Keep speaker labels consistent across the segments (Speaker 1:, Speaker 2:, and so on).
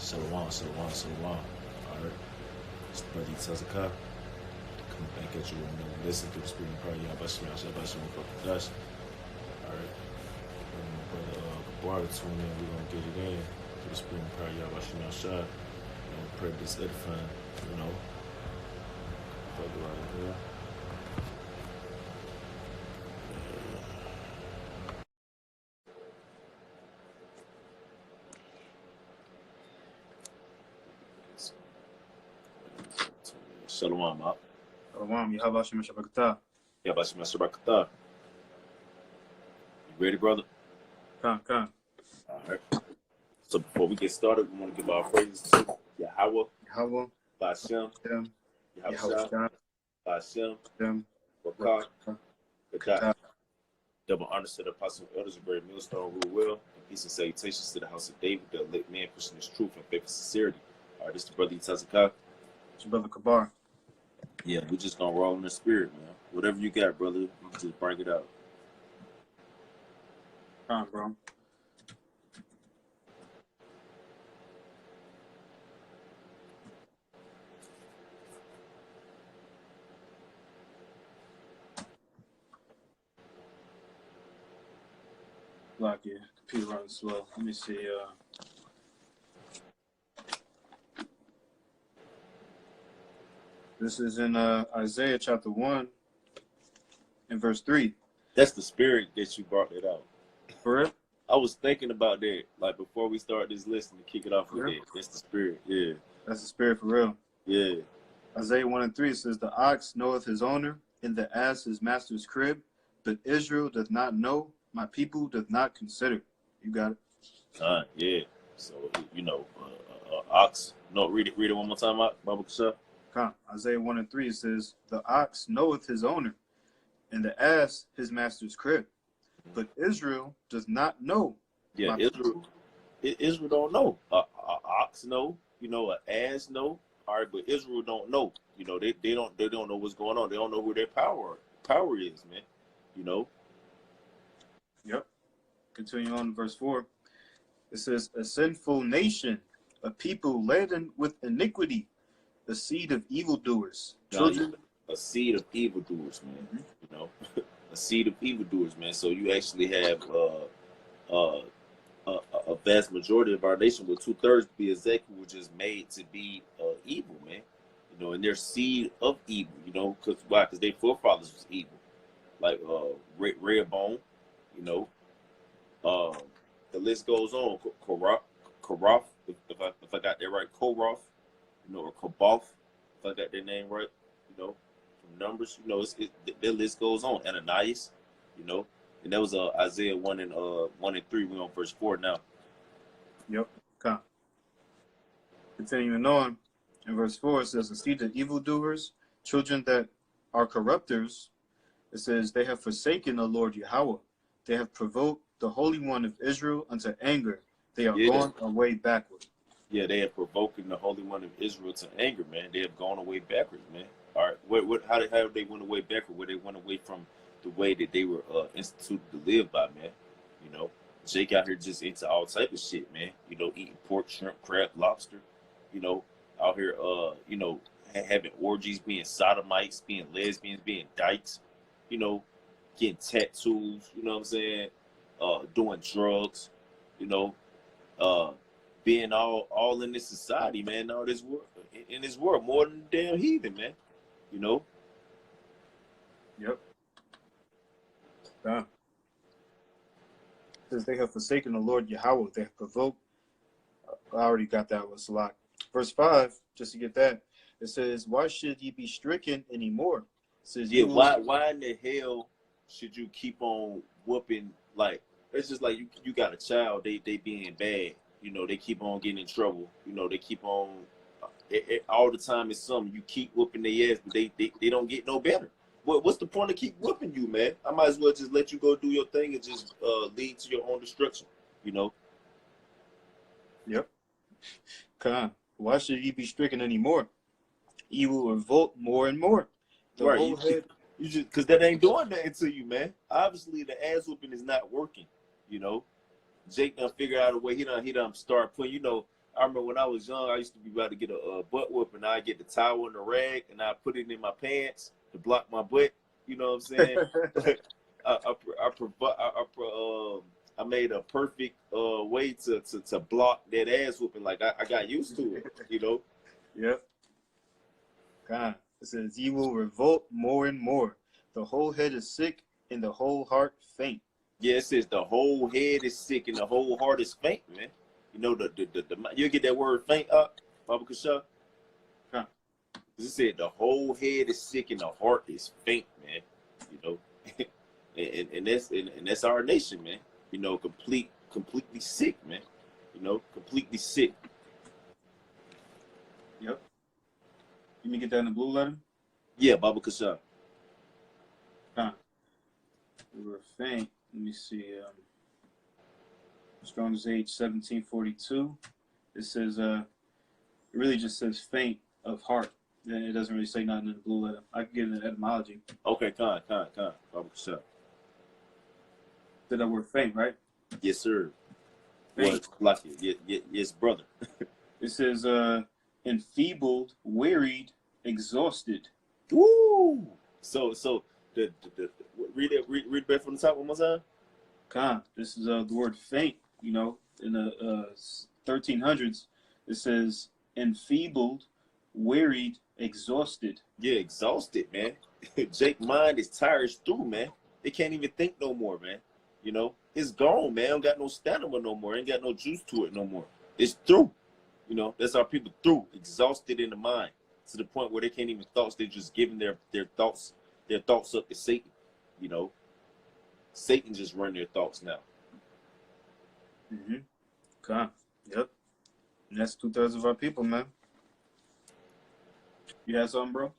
Speaker 1: Shalom, shalom, shalom. Alright. It's the brother Tazaka. Come back at you and listen to the spirit and prayer. Yabashim, Shabashim, Dash. Alright. And my brother Gabar tune in. We're going to get it in to the spirit and prayer. Yabashim, Shah. And pray this edifying, brother right here. Shalom, Mop.
Speaker 2: Shalom, Yahabashim Shabakata.
Speaker 1: Yabashim, Shabakata. You ready, brother?
Speaker 2: Come.
Speaker 1: All right. So before we get started, we want to give our praises to Yahweh,
Speaker 2: Yahweh,
Speaker 1: Bashem,
Speaker 2: Shem,
Speaker 1: Yahweh, Bashem,
Speaker 2: Shem,
Speaker 1: Wakar, Kadat.
Speaker 2: Kadat.
Speaker 1: Double honors to the apostle elders of Great Millstone, rule well, and peace and salutations to the house of David, the elect man pushing his truth and faith and sincerity. All right, this is the brother Itazaka.
Speaker 2: It's your brother Kabar.
Speaker 1: Yeah, we're just gonna roll in the spirit, man. Whatever you got, brother, you can just bring it out.
Speaker 2: Come, bro. Block your computer running slow. Let me see. This is in Isaiah chapter 1 and verse 3.
Speaker 1: That's the spirit that you brought it out.
Speaker 2: For real?
Speaker 1: I was thinking about that, like before we start this lesson to kick it off with
Speaker 2: Real?
Speaker 1: that. That's the spirit, yeah.
Speaker 2: That's the spirit for real.
Speaker 1: Yeah.
Speaker 2: Isaiah 1 and 3 says, the ox knoweth his owner, and the ass his master's crib, but Israel doth not know, my people doth not consider. You got it?
Speaker 1: Yeah. So, ox. No, read it one more time, Baba Kasha.
Speaker 2: Isaiah 1 and 3 says, the ox knoweth his owner, and the ass his master's crib, but Israel does not know.
Speaker 1: Yeah, Israel don't know. Ox know, an ass know. All right, but Israel don't know. They don't know what's going on. They don't know who their power is, man.
Speaker 2: Yep. Continue on to verse 4. It says, a sinful nation, a people laden with iniquity, the seed of evildoers. Children.
Speaker 1: A seed of evildoers, man. A seed of evildoers, man. So you actually have a vast majority of our nation, with 2/3 to be exact, who were just made to be evil, man. And they're seed of evil. Because why? Because their forefathers was evil, like Rehoboam. The list goes on. Koroth, if I got that right, Koroth, or Kaboth, if I got their name right, from Numbers, the list goes on. Ananias, and that was Isaiah 1 and 3. We're on verse 4 now.
Speaker 2: Yep. Okay. Continuing on, in verse 4, it says, the seed of evildoers, children that are corrupters. It says, they have forsaken the Lord Yahweh. They have provoked the Holy One of Israel unto anger. They are gone away backward.
Speaker 1: Yeah, they have provoked the Holy One of Israel to anger, man. They have gone away backwards, man. All right, how they went away backward? Where they went away from the way that they were instituted to live by, man. Jake out here just into all type of shit, man. Eating pork, shrimp, crab, lobster. Out here, having orgies, being sodomites, being lesbians, being dykes. Getting tattoos. You know what I'm saying? Doing drugs. Being all in this society, man. All this world in this world, more than the damn heathen, man.
Speaker 2: Yep. It says they have forsaken the Lord Yahweh. They have provoked. I already got that one, Salak. Verse 5, just to get that, it says, why should ye be stricken anymore? It says,
Speaker 1: why in the hell should you keep on whooping? Like, it's just like you got a child, they being bad. They keep on getting in trouble. They keep on all the time. It's something you keep whooping their ass, but they don't get no better. What's the point of keep whooping you, man? I might as well just let you go do your thing and just lead to your own destruction.
Speaker 2: Yep. Why should ye be stricken anymore? Ye will revolt more and more.
Speaker 1: Right. You just because that ain't doing nothing to you, man. Obviously, the ass whooping is not working. Jake done figure out a way. He done start putting. I remember when I was young, I used to be about to get a butt whoop, and I get the towel and the rag, and I put it in my pants to block my butt. You know what I'm saying? I made a perfect way to block that ass whooping. Like I got used to it. You know?
Speaker 2: Yep. God. It says, "Ye will revolt more and more. The whole head is sick, and the whole heart faint."
Speaker 1: Yeah, it says the whole head is sick and the whole heart is faint, man. You know you get that word faint up, Baba Kasha?
Speaker 2: Huh.
Speaker 1: It said the whole head is sick and the heart is faint, man. You know, and that's our nation, man. You know, completely sick, man. You know, completely sick.
Speaker 2: Yep. You me get that in the blue letter?
Speaker 1: Yeah, Baba Kasha.
Speaker 2: Huh. We were faint. Let me see. Strong's Age 1742. It says, it really just says faint of heart. It doesn't really say nothing in the blue letter. I can get an etymology.
Speaker 1: Okay, Baba Kasha.
Speaker 2: Said that word faint, right?
Speaker 1: Yes, sir.
Speaker 2: Faint.
Speaker 1: Like it. Yes, brother.
Speaker 2: It says, enfeebled, wearied, exhausted.
Speaker 1: Woo! So the read it back from the top one more time.
Speaker 2: God, this is the word faint. You know, in the 1300s, it says enfeebled, wearied, exhausted.
Speaker 1: Yeah, exhausted, man. Jake mind is tired through, man. They can't even think no more, man. You know, it's gone, man. Don't got no stamina no more. Ain't got no juice to it no more. It's through. You know, that's our people through, exhausted in the mind to the point where they can't even thoughts. They're just giving their thoughts up to Satan. You know, Satan just run their thoughts now.
Speaker 2: Mm-hmm. God, yep. And that's 2/3 of our people, man. You have something, bro?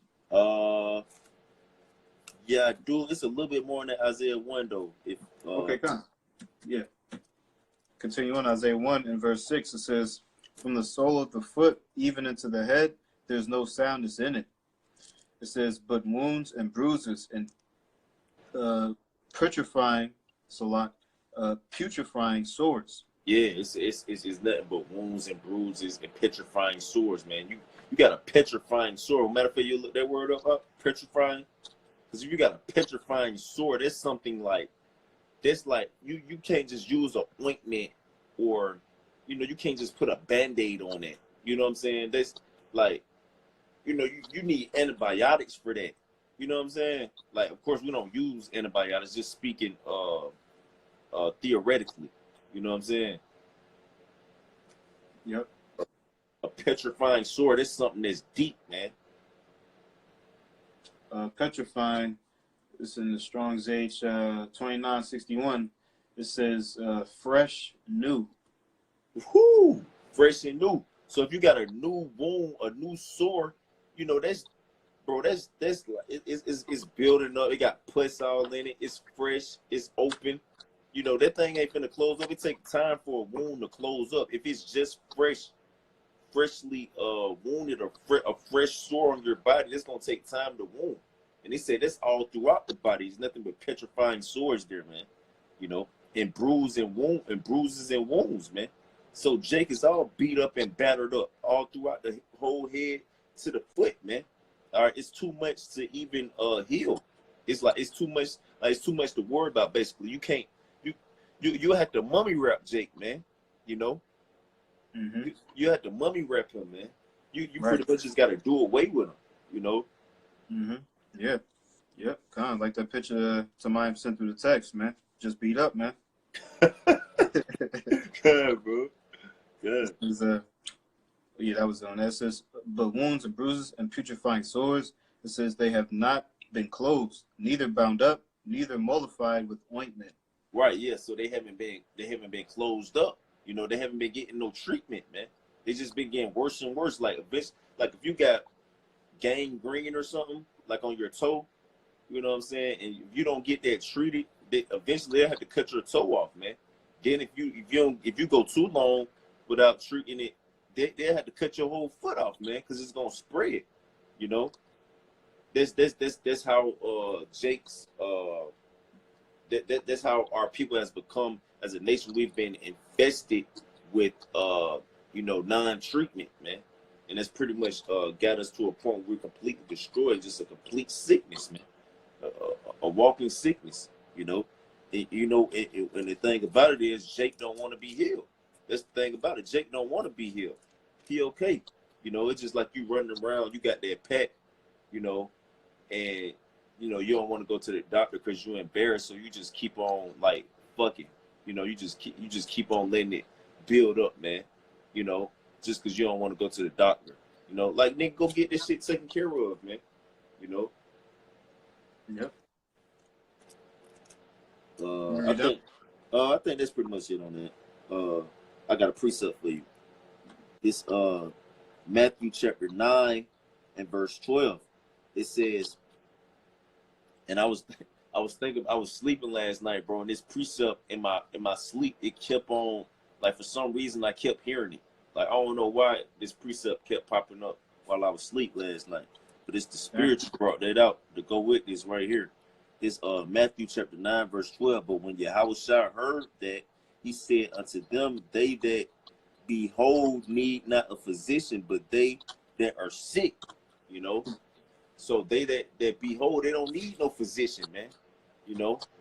Speaker 1: Yeah, I do. It's a little bit more in that Isaiah 1 though. If
Speaker 2: Okay, come. Yeah. Continue on Isaiah 1 in verse 6. It says, "From the sole of the foot even into the head, there's no soundness in it." It says, "But wounds and bruises and putrefying, putrefying sores."
Speaker 1: yeah, it's nothing but wounds and bruises and petrifying sores, man. You got a petrifying sore. Matter of fact, you look that word up, petrifying. Because if you got a petrifying sore, that's something like you can't just use an ointment or you can't just put a band-aid on it. You know what I'm saying? That's like you need antibiotics for that. You know what I'm saying? Like, of course we don't use antibiotics, just speaking theoretically. You know what I'm saying?
Speaker 2: Yep.
Speaker 1: A petrifying sore, that's something that's deep, man.
Speaker 2: Petrifying, it's in the Strong's Age 2961. It says fresh, new.
Speaker 1: Whoo! Fresh and new. So if you got a new wound, a new sore, that's like it's building up. It got pus all in it. It's fresh. It's open. That thing ain't finna close up. It takes time for a wound to close up. If it's just freshly wounded or a fresh sore on your body, it's gonna take time to wound. And they say that's all throughout the body. It's nothing but petrifying sores there, man. And bruises and wounds, man. So Jake is all beat up and battered up all throughout the whole head to the foot, man. All right, it's too much to even heal. It's too much to worry about. Basically, you can't. You have to mummy wrap Jake, man.
Speaker 2: Mm-hmm.
Speaker 1: You have to mummy wrap him, man. You
Speaker 2: Right.
Speaker 1: pretty much just got to do away with him,
Speaker 2: Mm-hmm. Yeah. Yep. Kind of like that picture somebody sent through the text, man. Just beat up, man.
Speaker 1: Good, bro. Good.
Speaker 2: Yeah, that was on. That says, "But wounds and bruises and putrefying sores," it says, "they have not been closed, neither bound up, neither mollified with ointment."
Speaker 1: Right, yeah. So they haven't been closed up. They haven't been getting no treatment, man. They just been getting worse and worse. Like if you got gangrene or something, like on your toe, you know what I'm saying, and if you don't get that treated, eventually they'll have to cut your toe off, man. Then if you go too long without treating it, they'll have to cut your whole foot off, man, because it's gonna spread. That's how Jake's that's how our people has become as a nation. We've been infested with non-treatment, man. And that's pretty much got us to a point where we're completely destroyed, just a complete sickness, man. A walking sickness, you know. And the thing about it is Jake don't want to be healed. That's the thing about it. Jake don't want to be healed. He okay. It's just like you running around, you got that pack, and you don't want to go to the doctor because you're embarrassed, so you just keep on like fucking. You just keep on letting it build up, man. Just because you don't want to go to the doctor. Like nigga, go get this shit taken care of, man.
Speaker 2: Yep.
Speaker 1: I think that's pretty much it on that. I got a precept for you. It's Matthew chapter 9 and verse 12. It says, and I was thinking, I was sleeping last night, bro, and this precept in my sleep, it kept on, like for some reason I kept hearing it. Like I don't know why this precept kept popping up while I was asleep last night. But it's the Spirit who brought that out to go with this right here. It's Matthew chapter 9, verse 12. But when Yahushua heard that, he said unto them, they that behold need not a physician, but they that are sick, So they that behold, they don't need no physician, man.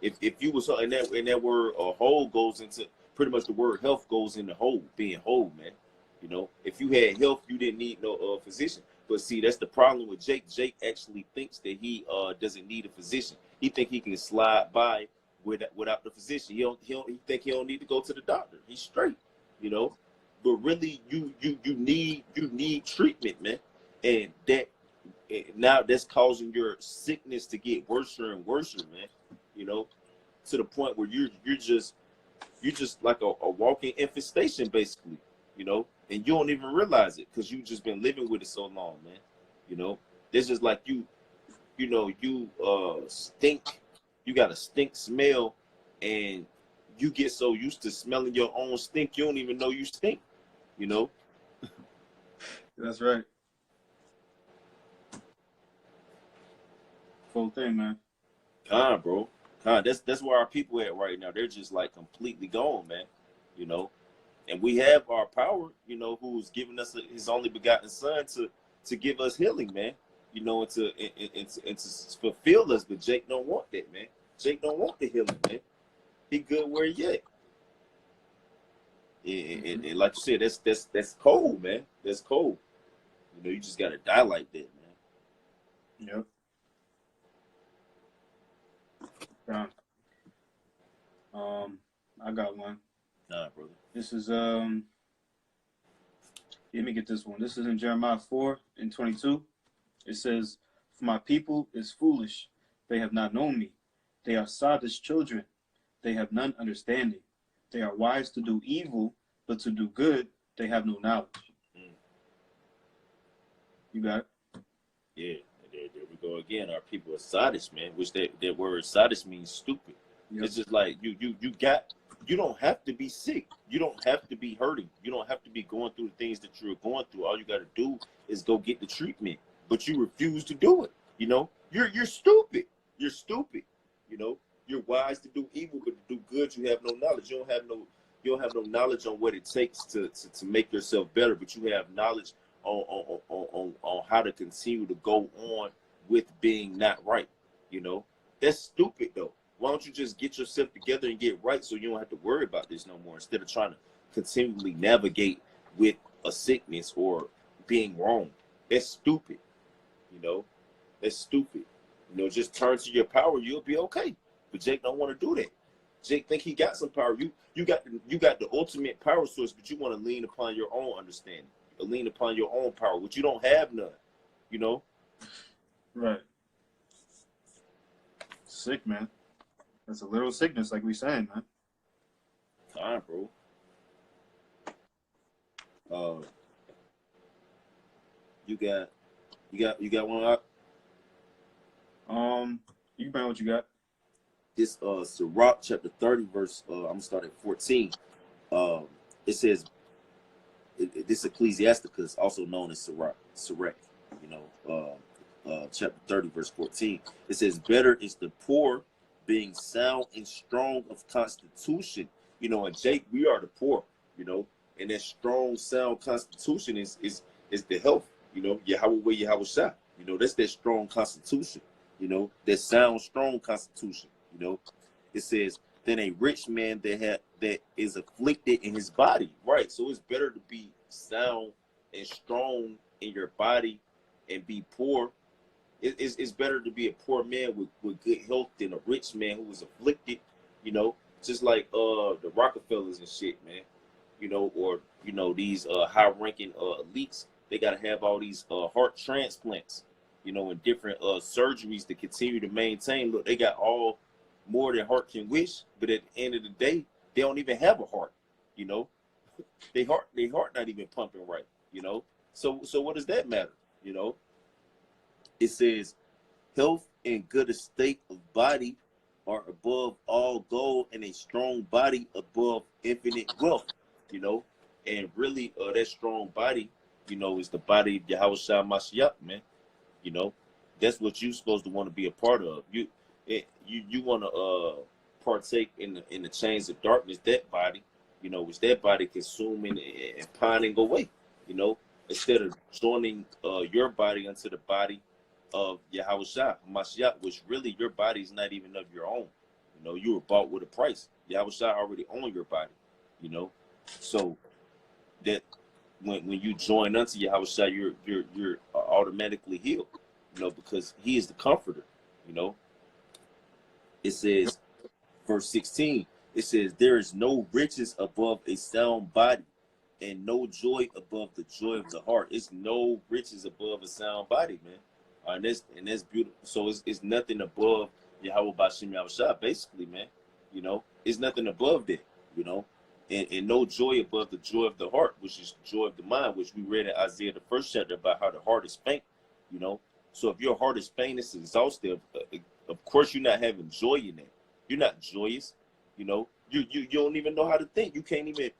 Speaker 1: If you was in that word whole goes into pretty much the word health goes into whole, being whole, man. If you had health, you didn't need no physician. But see, that's the problem with Jake. Jake actually thinks that he doesn't need a physician. He think he can slide by without the physician. He think he don't need to go to the doctor. He's straight, But really, you need treatment, man. And now that's causing your sickness to get worse and worse, man. To the point where you're just like a walking infestation, basically, and you don't even realize it because you just been living with it so long, man. It's just like you stink. You got a stink smell, and you get so used to smelling your own stink, you don't even know you stink.
Speaker 2: That's right. Full thing, man.
Speaker 1: Bro. That's where our people at right now. They're just like completely gone, man. And we have our power, who's giving us his only begotten son to give us healing, man. And to fulfill us. But Jake don't want that, man. Jake don't want the healing, man. He good where he at. And like you said, that's cold, man. That's cold. You just gotta die like that, man.
Speaker 2: Yep. Yeah. I got one.
Speaker 1: Nah, brother.
Speaker 2: This is let me get this one. This is in Jeremiah 4:22. It says, "For my people is foolish; they have not known me. They are sottish children; they have none understanding. They are wise to do evil, but to do good they have no knowledge." You got it?
Speaker 1: Yeah, there we go again. Our people are sottish, man. Which that word sottish means stupid. Yep. It's just like you don't have to be sick. You don't have to be hurting. You don't have to be going through the things that you're going through. All you got to do is go get the treatment. But you refuse to do it. You're stupid. You're stupid. You're wise to do evil, but to do good, you have no knowledge. You don't have no knowledge on what it takes to make yourself better, but you have knowledge on how to continue to go on with being not right. That's stupid though. Why don't you just get yourself together and get right so you don't have to worry about this no more, instead of trying to continually navigate with a sickness or being wrong? That's stupid. That's stupid. Just turn to your power, you'll be okay. But Jake don't want to do that. Jake think he got some power. You got the ultimate power source, but you want to lean upon your own understanding, lean upon your own power, which you don't have none.
Speaker 2: Right. Sick, man. That's a little sickness, like we saying, man.
Speaker 1: Bro. You got one up?
Speaker 2: You can bring what you got.
Speaker 1: This Sirach chapter 30 verse I'm gonna start at 14. It says, this Ecclesiasticus, also known as Sirach, chapter 30 verse 14. It says, better is the poor being sound and strong of constitution. And Jake, we are the poor. And that strong, sound constitution is the health. You know, Yahweh way, Yahweh Shah. You know, that's that strong constitution. You know, that sound, strong constitution. You know, it says, than a rich man that is afflicted in his body. Right. So it's better to be sound and strong in your body and be poor. It's better to be a poor man with good health than a rich man who is afflicted, you know, just like the Rockefellers and shit, man. You know, or you know, these high ranking elites, they gotta have all these heart transplants, you know, and different surgeries to continue to maintain. Look, they got all more than heart can wish, but at the end of the day, they don't even have a heart, you know. They heart not even pumping right, you know. So what does that matter? You know, it says health and good estate of body are above all gold, and a strong body above infinite wealth, you know. And really, that strong body, you know, is the body of Yahweh Shah Mashiach, man. You know, that's what you're supposed to want to be a part of. You want to partake in the chains of darkness, that body, you know, which that body consuming and pining away, you know, instead of joining your body unto the body of Yahweh Shah Mashiach, which really your body is not even of your own. You know, you were bought with a price. Yahweh Shah already owned your body, you know. So that when you join unto Yahweh Shah, you're automatically healed, you know, because he is the comforter, you know. It says, verse 16, it says, there is no riches above a sound body, and no joy above the joy of the heart. It's no riches above a sound body, man. And that's beautiful. So it's nothing above Yahweh Bashim Yahushua, basically, man. You know, it's nothing above that, you know. And no joy above the joy of the heart, which is joy of the mind, which we read in Isaiah, the first chapter, about how the heart is faint, you know. So if your heart is faint, it's exhaustive. Of course, you're not having joy in that. You're not joyous, you know. You don't even know how to think. You can't even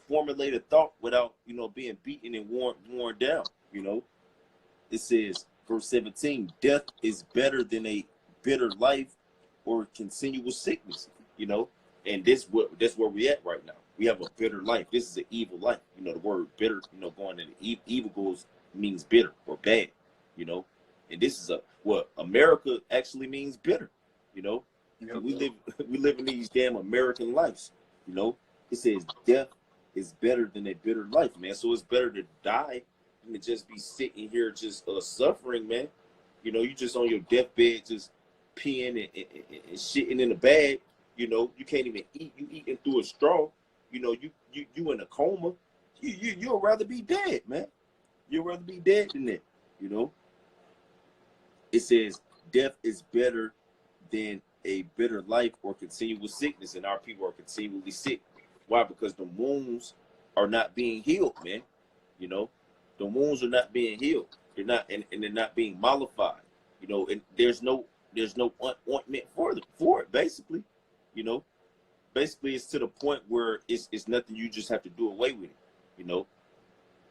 Speaker 1: formulate a thought without, you know, being beaten and worn down, you know. It says, verse 17, death is better than a bitter life or continual sickness, you know. And that's where we at right now. We have a bitter life. This is an evil life. You know, the word bitter, you know, going into evil goes means bitter or bad, you know. And this is what America actually means, bitter, you know. Yep. We live in these damn American lives, you know. It says death is better than a bitter life, man. So it's better to die than to just be sitting here just suffering, man. You know, you just on your deathbed just peeing and shitting in the bag. You know, you can't even eat. You eating through a straw. You know, you in a coma. You'd rather be dead, man. You'd rather be dead than that, you know. It says death is better than a bitter life or continual sickness, and our people are continually sick. Why? Because the wounds are not being healed, man. You know, the wounds are not being healed. They're not, and they're not being mollified. You know, and there's no ointment for it. Basically, you know, basically it's to the point where it's nothing. You just have to do away with it. You know,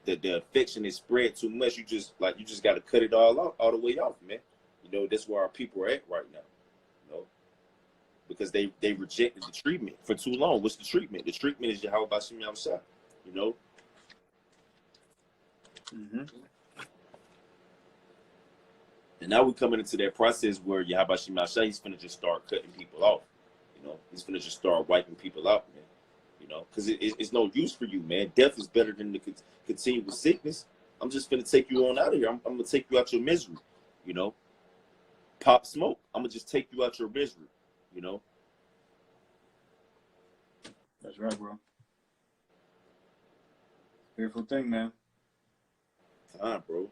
Speaker 1: the affection is spread too much. You just got to cut it all the way off, man. You know, that's where our people are at right now. You know, because they rejected the treatment for too long. What's the treatment? The treatment is Yahweh Bashim Yahushua. You know. Mm-hmm. And now we're coming into that process where Yahweh Bashim Yahushua, he's finna just start cutting people off. You know, he's finna just start wiping people out, man. You know, because it's no use for you, man. Death is better than the continuous sickness. I'm just finna take you on out of here. I'm gonna take you out your misery. You know, Pop Smoke. I'm gonna just take you out your misery. You know.
Speaker 2: That's right, bro. Beautiful thing, man.
Speaker 1: Bro.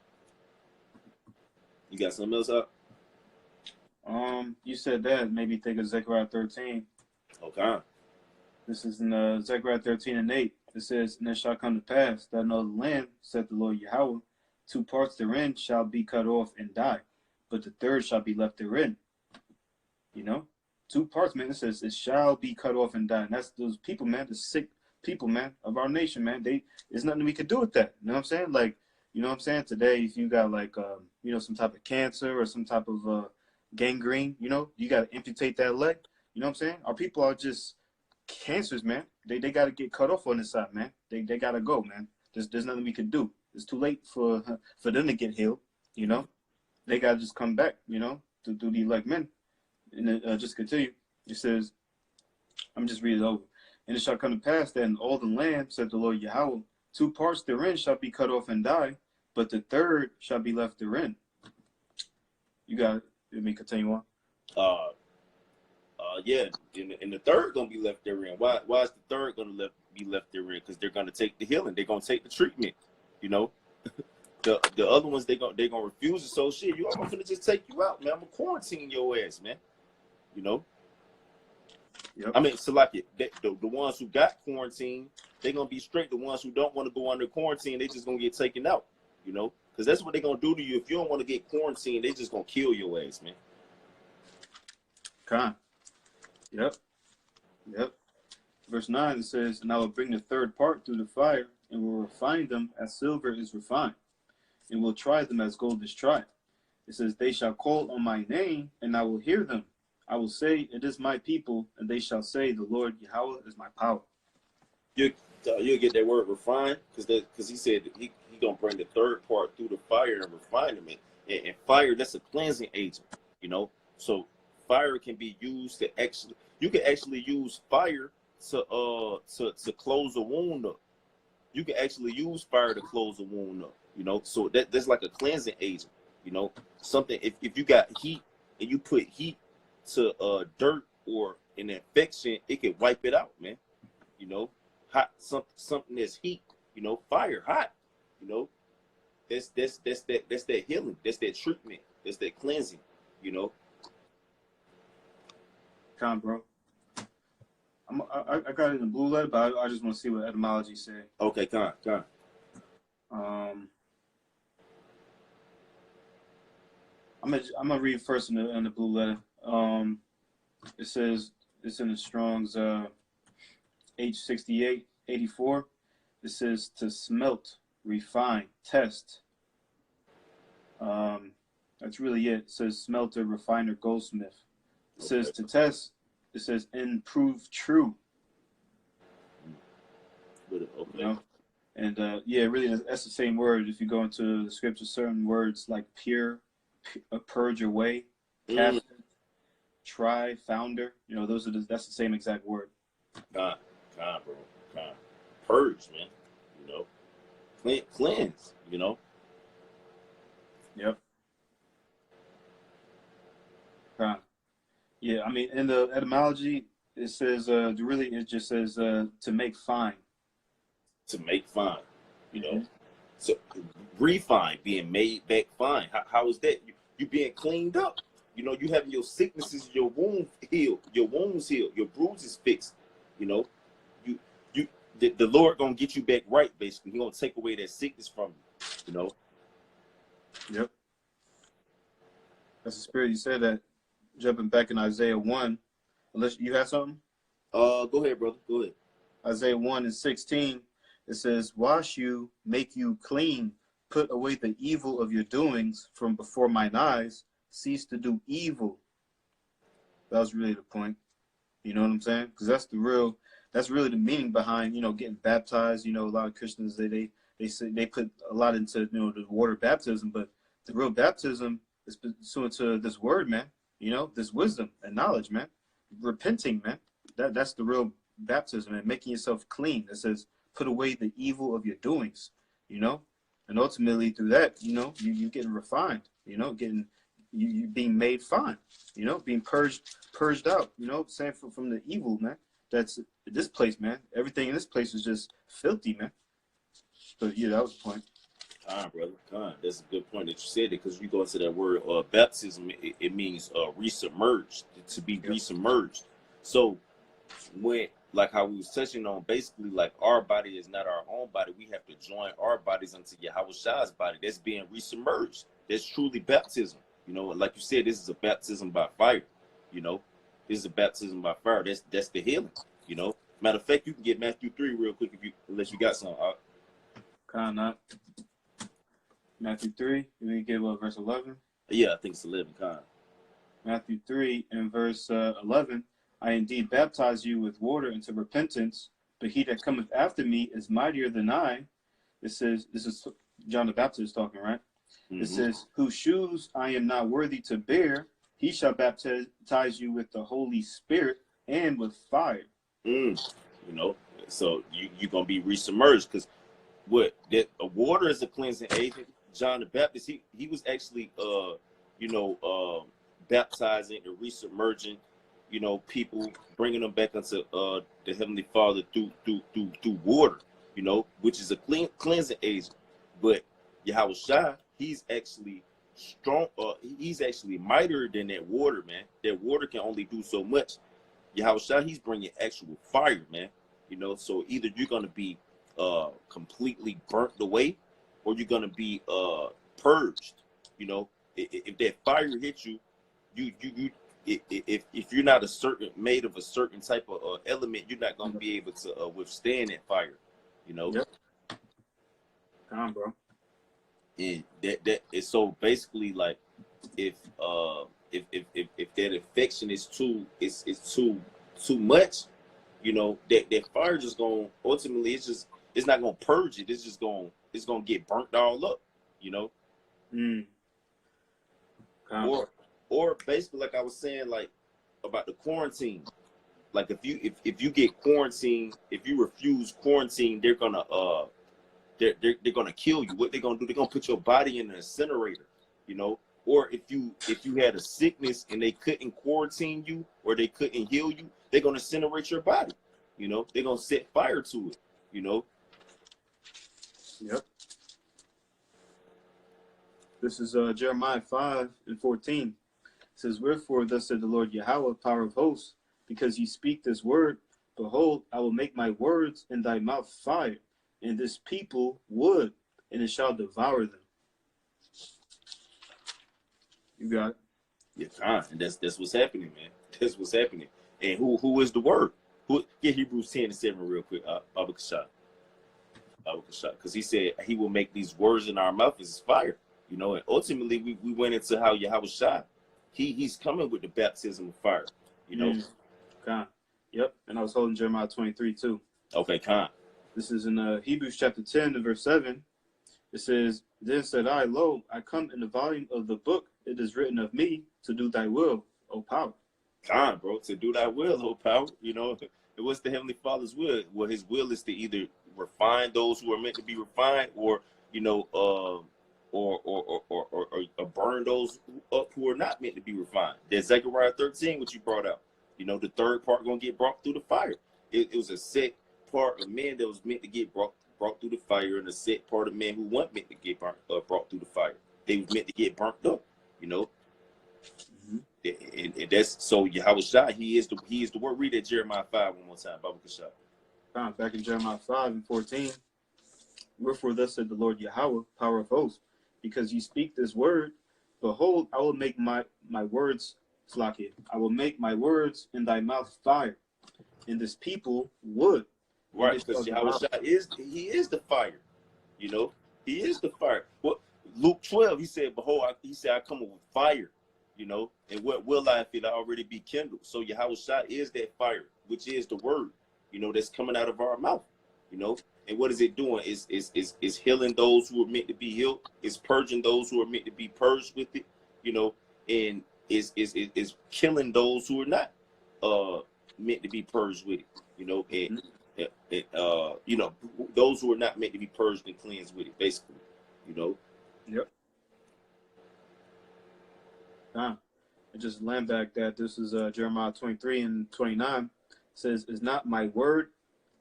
Speaker 1: You got something else up?
Speaker 2: You said that made me think of Zechariah 13.
Speaker 1: Okay.
Speaker 2: This is in Zechariah 13:8. It says, and it shall come to pass that another land, said the Lord Yahweh, 2 parts therein shall be cut off and die, but the third shall be left therein. You know? 2 parts, man. It says it shall be cut off and die. And that's those people, man, the sick people, man, of our nation, man. There's nothing we could do with that. You know what I'm saying? Like, you know what I'm saying? Today, if you got like you know, some type of cancer or some type of gangrene, you know, you gotta amputate that leg. You know what I'm saying? Our people are just cancers, man. They got to get cut off on this side, man. They got to go, man. There's nothing we can do. It's too late for them to get healed, you know. They got to just come back, you know, to do the elect men. And then just continue. It says, I'm just reading it over. And it shall come to pass that in all the land, said the Lord Yahweh, 2 parts therein shall be cut off and die, but the third shall be left therein. You got it. Let me continue on.
Speaker 1: Yeah, and the third gonna be left therein. Why is the third gonna be left therein? Because they're gonna take the healing. They're gonna take the treatment. You know, the other ones they gonna refuse it. So shit, I'm gonna just take you out, man. I'm gonna quarantine your ass, man. You know.
Speaker 2: Yep.
Speaker 1: I mean, so like the ones who got quarantined, they're gonna be straight. The ones who don't want to go under quarantine, they just gonna get taken out. You know, because that's what they're gonna do to you. If you don't want to get quarantined, they just gonna kill your ass, man.
Speaker 2: Con. Yep. Verse 9, it says, and I will bring the third part through the fire, and will refine them as silver is refined, and will try them as gold is tried. It says, they shall call on my name, and I will hear them. I will say, it is my people, and they shall say, the Lord Yahweh is my power.
Speaker 1: You'll get that word refined, because he said that he gonna bring the third part through the fire and refine them. And fire, that's a cleansing agent, you know. So fire can be used to you can actually use fire to close a wound up. You can actually use fire to close a wound up, you know. So that's like a cleansing agent, you know. Something if you got heat and you put heat to dirt or an infection, it can wipe it out, man. You know, hot something that's heat, you know, fire, hot, you know. That's that healing, that's that treatment, that's that cleansing, you know.
Speaker 2: Con, bro. I got it in the blue letter, but I just want to see what etymology say.
Speaker 1: Okay, con.
Speaker 2: I'm gonna read first in the blue letter. It says it's in the Strong's H6884. It says to smelt, refine, test. That's really it. It says smelter, refiner, goldsmith. It says to test. It says and prove true.
Speaker 1: Okay.
Speaker 2: You know? And yeah, really, that's the same word. If you go into the scripture, certain words like pure, purge away, captain, try, founder. You know, that's the same exact word.
Speaker 1: Con, bro. Con. Purge, man. You know, cleanse. You know.
Speaker 2: Yep. Con. Yeah, I mean, in the etymology, it says it just says to make fine.
Speaker 1: To make fine, you know. So refine, being made back fine. How is that? You being cleaned up. You know, you having your sicknesses, your wounds healed, your bruises fixed. You know, the Lord gonna get you back right. Basically, He gonna take away that sickness from you. You know.
Speaker 2: Yep. That's the spirit. You said that. Jumping back in Isaiah 1, unless you have something?
Speaker 1: Go ahead, brother. Go ahead.
Speaker 2: Isaiah 1:16, it says, wash you, make you clean, put away the evil of your doings from before mine eyes, cease to do evil. That was really the point. You know what I'm saying? Because that's really the meaning behind, you know, getting baptized. You know, a lot of Christians, they say they put a lot into, you know, the water baptism, but the real baptism is pursuant to this word, man. You know, this wisdom and knowledge, man. Repenting, man. That's the real baptism, and making yourself clean. It says, put away the evil of your doings, you know? And ultimately through that, you know, you getting refined, you know, you being made fine, you know, being purged out, you know, saying from the evil, man. That's this place, man. Everything in this place is just filthy, man. But yeah, that was the point.
Speaker 1: Brother. That's a good point that you said it, because you go into that word baptism, it means resubmerged, to be resubmerged. So when, like how we was touching on, basically like our body is not our own body, we have to join our bodies unto Yahweh Shai's body. That's being resubmerged. That's truly baptism. You know, like you said, this is a baptism by fire. You know, this is a baptism by fire. That's the healing. You know, matter of fact, you can get Matthew 3 real quick unless you got some.
Speaker 2: Kind of. Matthew 3, we get what, verse 11?
Speaker 1: Yeah, I think it's 11, kind.
Speaker 2: Matthew 3 and verse 11, I indeed baptize you with water into repentance, but he that cometh after me is mightier than I. It says, this is John the Baptist talking, right? It says, whose shoes I am not worthy to bear, he shall baptize you with the Holy Spirit and with fire.
Speaker 1: You know, so you're going to be resubmerged, because what that water is a cleansing agent. John the Baptist, he was actually baptizing and resubmerging, people, bringing them back into the Heavenly Father through water, which is a cleansing agent. But Yahweh Shai, he's actually strong. He's actually mightier than that water, man. That water can only do so much. Yahweh Shai, he's bringing actual fire, man. So either you're gonna be completely burnt away, or you're gonna be purged. If that fire hits you, if you're not made of a certain type of element, you're not gonna be able to withstand that fire.
Speaker 2: Yep. Come on, bro.
Speaker 1: And that is so basically, like, if that affection is too much, that fire just gonna ultimately, it's not gonna purge it. It's gonna get burnt all up, Or basically, like I was saying, like about the quarantine. Like if you get quarantined, if you refuse quarantine, they're gonna kill you. What they're gonna do? They're gonna put your body in an incinerator, Or if you had a sickness and they couldn't quarantine you or they couldn't heal you, they're gonna incinerate your body. They're gonna set fire to it.
Speaker 2: Yep. This is Jeremiah 5:14. It says, wherefore thus said the Lord Yahweh, power of hosts, because ye speak this word, behold, I will make my words in thy mouth fire, and this people wood, and it shall devour them. You got it.
Speaker 1: Yeah, and that's what's happening, man. That's what's happening. And who is the word? Get Hebrews 10:7 real quick. Baba Kashah. Because he said he will make these words in our mouth as fire. And ultimately we went into how Yahweh Shai, he's coming with the baptism of fire.
Speaker 2: Khan. Yep. And I was holding Jeremiah 23 too.
Speaker 1: Okay, Khan.
Speaker 2: This is in Hebrews chapter 10 and verse 7. It says, then said I, lo, I come in the volume of the book. It is written of me to do thy will, O power.
Speaker 1: Khan, bro, to do thy will, O power. It was the Heavenly Father's will. Well, his will is to either refine those who are meant to be refined, or or burn those up who are not meant to be refined. That's Zechariah 13, what you brought out. The third part gonna get brought through the fire. It was a set part of men that was meant to get brought through the fire, and a set part of men who weren't meant to get brought through the fire. They was meant to get burnt up. And that's so Yahweh Shai. He is the word. Read that Jeremiah 5 one more time, Baba Kashah.
Speaker 2: Back in Jeremiah 5:14. Wherefore thus said the Lord Yahweh, power of hosts, because ye speak this word, behold, I will make my words flocky. I will make my words in thy mouth fire, and this people wood.
Speaker 1: Right, because Yahweh Shai is the fire. He is the fire. Well, Luke 12, he said, behold, I come with fire. And what will I if it already be kindled? So Yahweh Shai is that fire, which is the word, that's coming out of our mouth, And what is it doing? Is healing those who are meant to be healed. It's purging those who are meant to be purged with it, and is killing those who are not meant to be purged with it, and those who are not meant to be purged and cleansed with it, basically,
Speaker 2: Yep. I just land back that this is Jeremiah 23:29. It says, is not my word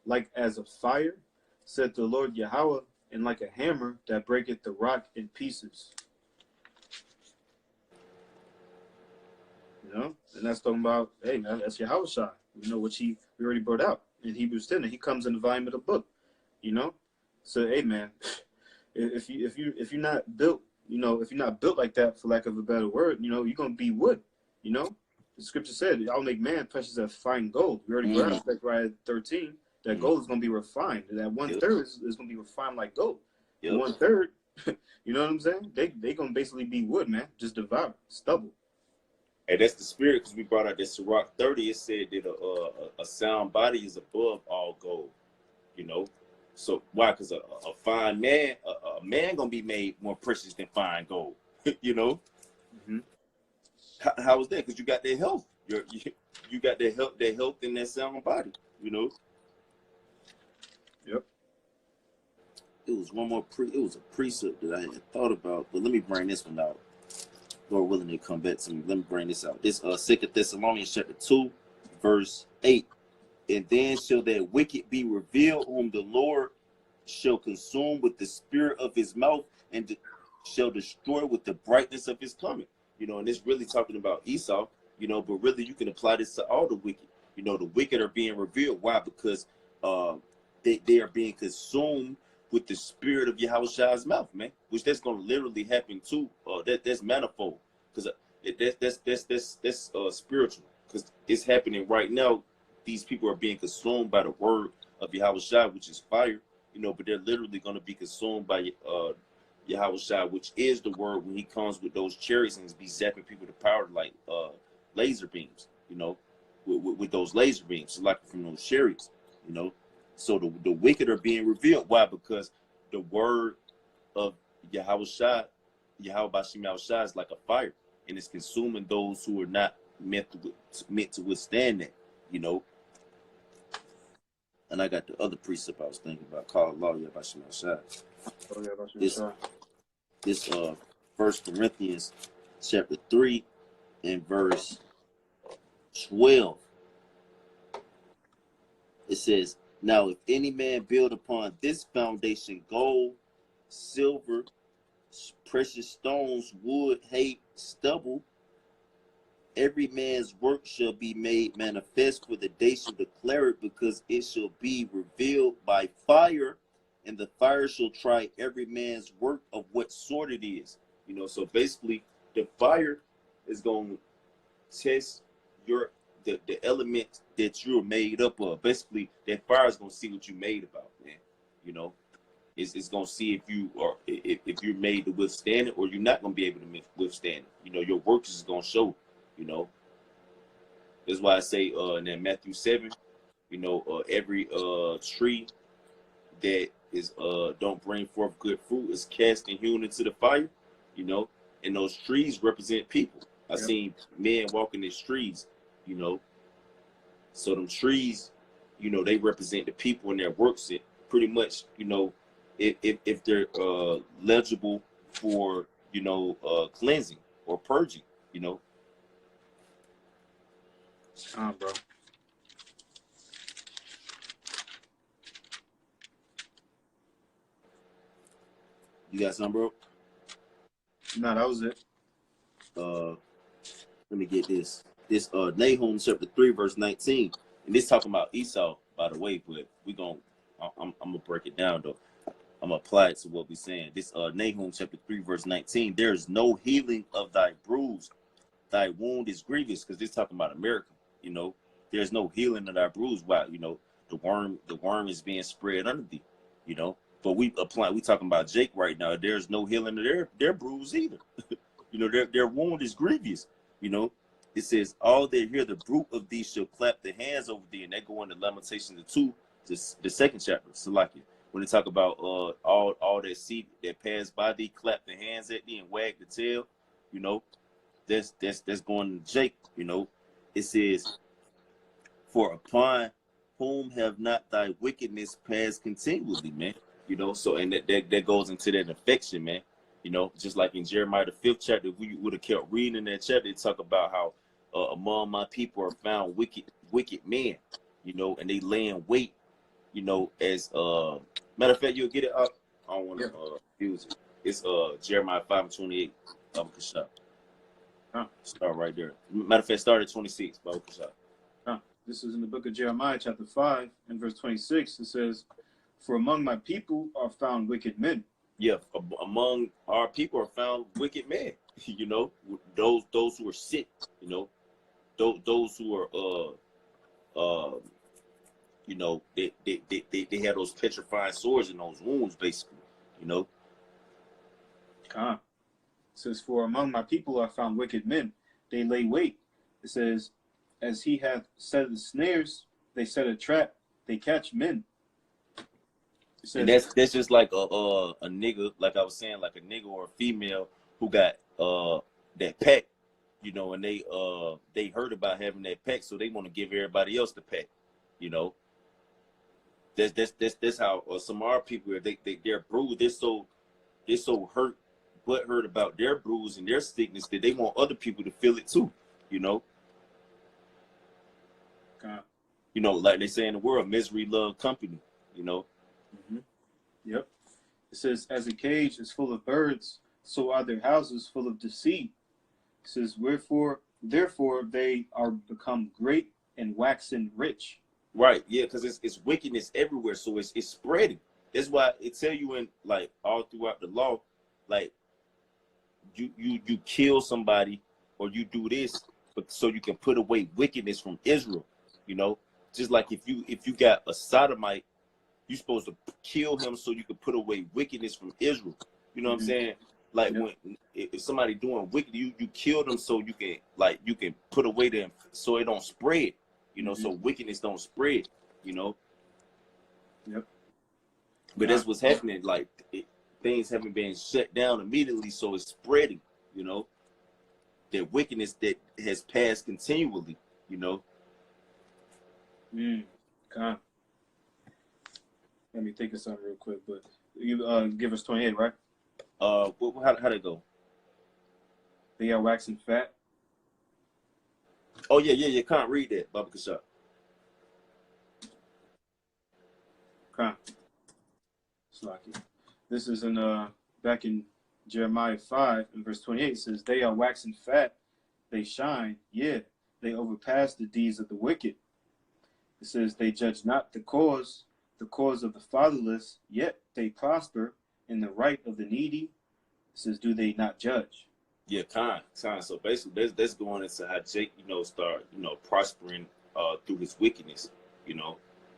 Speaker 2: like as a fire, said the Lord Yahweh, and like a hammer that breaketh the rock in pieces. And that's talking about, hey man, that's Yahweh Shai. Which we already brought out in Hebrews 10. He comes in the volume of the book. So hey man, if you're not built, if you're not built like that, for lack of a better word, you're gonna be wood. The scripture said, "I'll make man precious as fine gold." We already brought out Zechariah 13. That gold is gonna be refined. And that 1/3 is gonna be refined like gold. Yep. 1/3, you know what I'm saying? They gonna basically be wood, man. Just devour stubble.
Speaker 1: And that's the spirit, because we brought out this Sirach 30. It said that a sound body is above all gold, you know. So why? Because a fine man, a man gonna be made more precious than fine gold, you know.
Speaker 2: Mm-hmm.
Speaker 1: How is that? Because you got their health. You got their health in that sound body, you know.
Speaker 2: Yep.
Speaker 1: It was one more it was a precept that I had thought about, but let me bring this one out. Lord willing, to come back to me. Let me bring this out. This 2 Thessalonians chapter 2, verse 8. And then shall that wicked be revealed, whom the Lord shall consume with the spirit of his mouth, and shall destroy with the brightness of his coming. You know, and it's really talking about Esau, you know, but really you can apply this to all the wicked. You know, the wicked are being revealed. Why? Because they are being consumed with the spirit of Yahushua's mouth, man. Which that's going to literally happen too. That's manifold, because that's spiritual, because it's happening right now. These people are being consumed by the word of Yahushua, which is fire, you know, but they're literally going to be consumed by Yahushua, which is the word, when he comes with those chariots and be zapping people to power like laser beams, you know, with those laser beams, so like from those chariots, you know. So the wicked are being revealed. Why? Because the word of Yahushua, Yahweh Bashim Yahushua, is like a fire, and it's consuming those who are not meant to withstand that, you know. And I got the other precept I was thinking about, called Law Yahweh Bashim Yahushua.
Speaker 2: Oh, yeah, that's
Speaker 1: This 1 Corinthians chapter 3 and verse 12. It says, now if any man build upon this foundation gold, silver, precious stones, wood, hay, stubble, every man's work shall be made manifest, for the day shall declare it, because it shall be revealed by fire, and the fire shall try every man's work of what sort it is. You know, so basically the fire is going to test the element that you're made up of. Basically, that fire is going to see what you made about, man. You know, it's going to see if you are, if you're made to withstand it, or you're not going to be able to withstand it. You know, your works is going to show. You know, that's why I say in Matthew 7, you know, every tree that is don't bring forth good fruit is cast and hewn into the fire. You know, and those trees represent people. I seen men walking these trees, you know. So them trees, you know, they represent the people and their works. It pretty much, you know, if they're legible for, you know, cleansing or purging, you know.
Speaker 2: Bro.
Speaker 1: You got something, bro?
Speaker 2: No, that was it.
Speaker 1: Let me get this. This Nahum chapter 3 verse 19, and this talking about Esau, by the way. But I'm gonna break it down though. I'm gonna apply it to what we're saying. This Nahum chapter 3 verse 19. There is no healing of thy bruise, thy wound is grievous, because this talking about America. You know, there's no healing of thy bruise. Why? You know, the worm is being spread under thee. You know, but we talking about Jake right now. There's no healing of their bruise either. You know, their wound is grievous. You know, it says, all that hear the bruit of thee shall clap their hands over thee. And that go into Lamentations 2, the second chapter, Salakia. When they talk about all that seed that passed by thee, clap their hands at thee and wag the tail, you know, that's going to Jake, you know. It says, for upon whom have not thy wickedness passed continually, man. You know, so, and that goes into that affection, man. You know, just like in Jeremiah the 5th chapter, if we would have kept reading in that chapter, it talk about how among my people are found wicked men, you know, and they lay in wait, you know, as matter of fact, you'll get it up. I don't want to use it. It's Jeremiah 5:28. Start right there. Matter of fact, start at 26.
Speaker 2: This is in the book of Jeremiah, chapter 5, and verse 26. It says, for among my people are found wicked men.
Speaker 1: Yeah, among our people are found wicked men. You know, those who are sick. You know, those who are you know, they have those petrifying sores in those wounds, basically. You know.
Speaker 2: It says, for among my people are found wicked men. They lay wait It says, as he hath set the snares, they set a trap, they catch men. It
Speaker 1: And
Speaker 2: says,
Speaker 1: that's just like a nigga, like I was saying, like a nigga or a female who got that pack, you know, and they heard about having that pack, so they want to give everybody else the pack, you know. That's how some of our people are. They're bruised. They're so hurt about their bruise and their sickness that they want other people to feel it too, you know.
Speaker 2: God.
Speaker 1: You know, like they say in the world, misery love company, you know.
Speaker 2: Mm-hmm. Yep. It says, as a cage is full of birds, so are their houses full of deceit. It says, therefore they are become great and waxen rich.
Speaker 1: Right, yeah, because it's wickedness everywhere, so it's spreading. That's why it tell you in like all throughout the law, like you kill somebody or you do this, but so you can put away wickedness from Israel, you know. Just like if you got a sodomite, you're supposed to kill him so you can put away wickedness from Israel. You know what I'm saying? Like
Speaker 2: Yep.
Speaker 1: when if somebody doing wicked, you kill them so you can put away them so it don't spread. You know, so wickedness don't spread. You know.
Speaker 2: Yep.
Speaker 1: But that's what's happening. Like things haven't been shut down immediately, so it's spreading. You know, that wickedness that has passed continually. You know.
Speaker 2: God. Let me think of something real quick, but you give us 28, right?
Speaker 1: How'd it go?
Speaker 2: They are waxing fat.
Speaker 1: Oh yeah. Can't read that, Baba Kashab.
Speaker 2: God. Slaki. This is in back in Jeremiah 5 and verse 28. It says, they are waxing fat, they shine, yeah, they overpass the deeds of the wicked. It says, they judge not the cause of the fatherless, yet they prosper in the right of the needy. It says, do they not judge?
Speaker 1: Yeah, kind. So basically, that's going into how Jake, you know, start, you know, prospering through his wickedness, you know.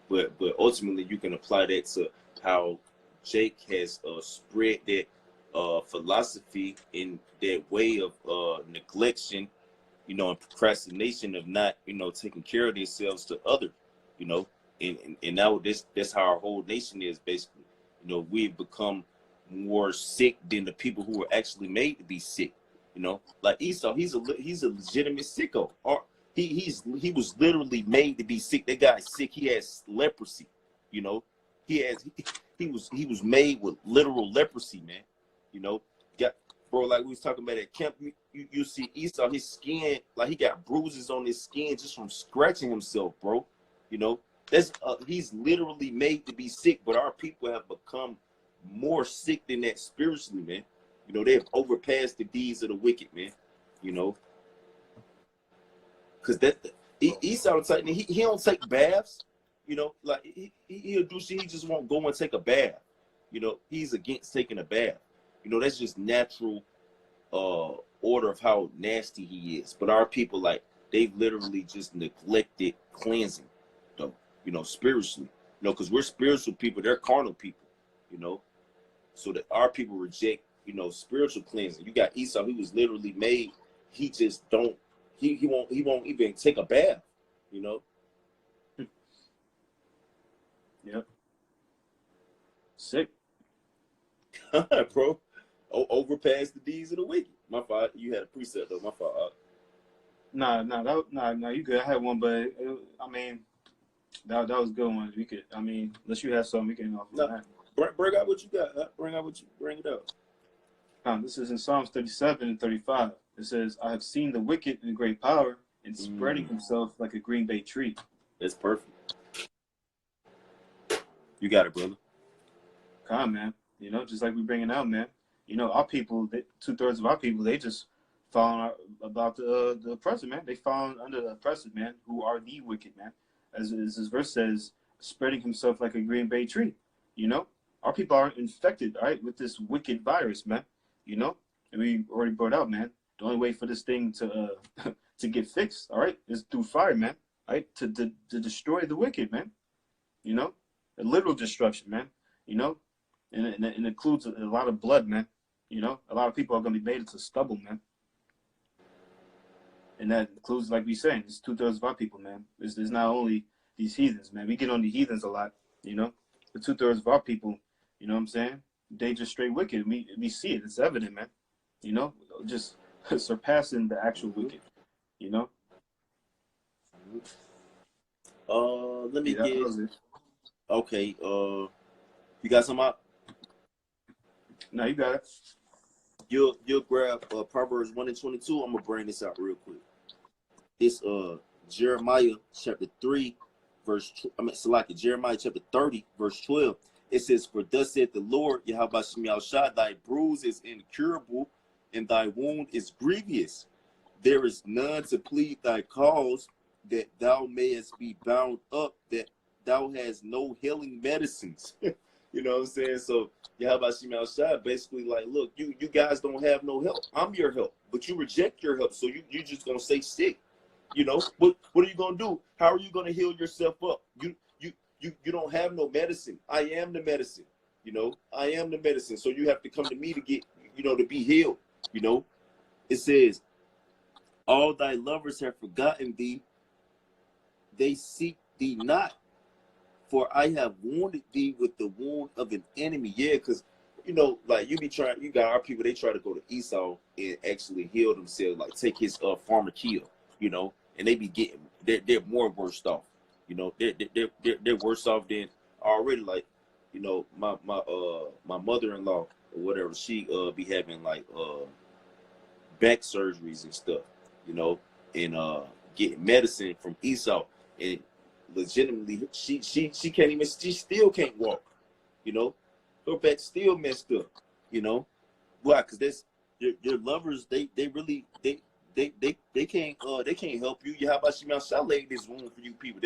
Speaker 1: But ultimately, you can apply that to how Jake has spread that philosophy in that way of neglection, you know, and procrastination of not, you know, taking care of themselves to others, you know. And now that's how our whole nation is basically. You know, we've become more sick than the people who were actually made to be sick. You know, like Esau, he's a legitimate sicko. Or he was literally made to be sick. That guy's sick. He has leprosy. You know, he was made with literal leprosy, man. You know, bro, like we was talking about at camp. You see Esau, his skin, like he got bruises on his skin just from scratching himself, bro. You know, he's literally made to be sick. But our people have become more sick than that spiritually, man. You know, they have overpassed the deeds of the wicked, man. You know, because Esau the type, he don't take baths. You know, like he'll do shit. He just won't go and take a bath. You know, he's against taking a bath. You know, that's just natural order of how nasty he is. But our people, like, they've literally just neglected cleansing, though. You know, spiritually. You know, because we're spiritual people. They're carnal people. You know, so that our people reject, you know, spiritual cleansing. You got Esau, he was literally made. He just don't. He won't even take a bath. You know.
Speaker 2: Yep. Sick.
Speaker 1: Bro. Overpass the deeds of the wicked. My fault. You had a precept though. My fault.
Speaker 2: Nah, you good. I had one, but I mean, that was a good one. We could, I mean, unless you have something, we can off on that.
Speaker 1: Bring out what you got. Bring it out.
Speaker 2: This is in Psalms 37 and 35. It says, I have seen the wicked in great power and spreading himself like a green bay tree.
Speaker 1: That's perfect. You got it, brother.
Speaker 2: Come, man. You know, just like we bringing out, man. You know, our people, 2/3 of our people, they just found about the oppressor, man. They found under the oppressor, man, who are the wicked, man. As this verse says, spreading himself like a green bay tree. You know, our people are infected, all right, with this wicked virus, man. You know, and we already brought out, man. The only way for this thing to to get fixed, all right, is through fire, man. All right, to destroy the wicked, man. You know, a literal destruction, man. You know, and it includes a lot of blood, man. You know, a lot of people are going to be made into stubble, man. And that includes, like we saying, it's 2/3 of our people, man. It's not only these heathens, man. We get on the heathens a lot, you know. But 2/3 of our people, you know what I'm saying? They just straight wicked. We see it. It's evident, man. You know, just surpassing the actual wicked. You know.
Speaker 1: Let me
Speaker 2: Yeah, that
Speaker 1: get.
Speaker 2: was it.
Speaker 1: Okay. You got some up?
Speaker 2: No, you got it.
Speaker 1: You'll grab Proverbs 1:22. I'm gonna bring this out real quick. It's Jeremiah chapter 3, Jeremiah chapter 30, verse 12. It says, "For thus saith the Lord, Yahweh Shem Yahushua, thy bruise is incurable, and thy wound is grievous. There is none to plead thy cause, that thou mayest be bound up, that thou hast no healing medicines." You know what I'm saying? So Yahweh Shem Yahushua basically like, look, you guys don't have no help. I'm your help, but you reject your help, so you just gonna stay sick. You know, what are you gonna do? How are you gonna heal yourself up? You don't have no medicine. I am the medicine. You know, I am the medicine. So you have to come to me to get, to be healed. You know, it says, all thy lovers have forgotten thee. They seek thee not. For I have wounded thee with the wound of an enemy. Yeah, because, like you got our people, they try to go to Esau and actually heal themselves, like take his pharmakia, and they be getting, they're more worse off. They're worse off than already. Like, my mother-in-law or whatever, she be having like back surgeries and stuff, and getting medicine from Esau, and legitimately she can't even, she still can't walk. Her back still messed up. Why? Because that's your lovers. They really they can't help you. How about Shema laid this room for you people?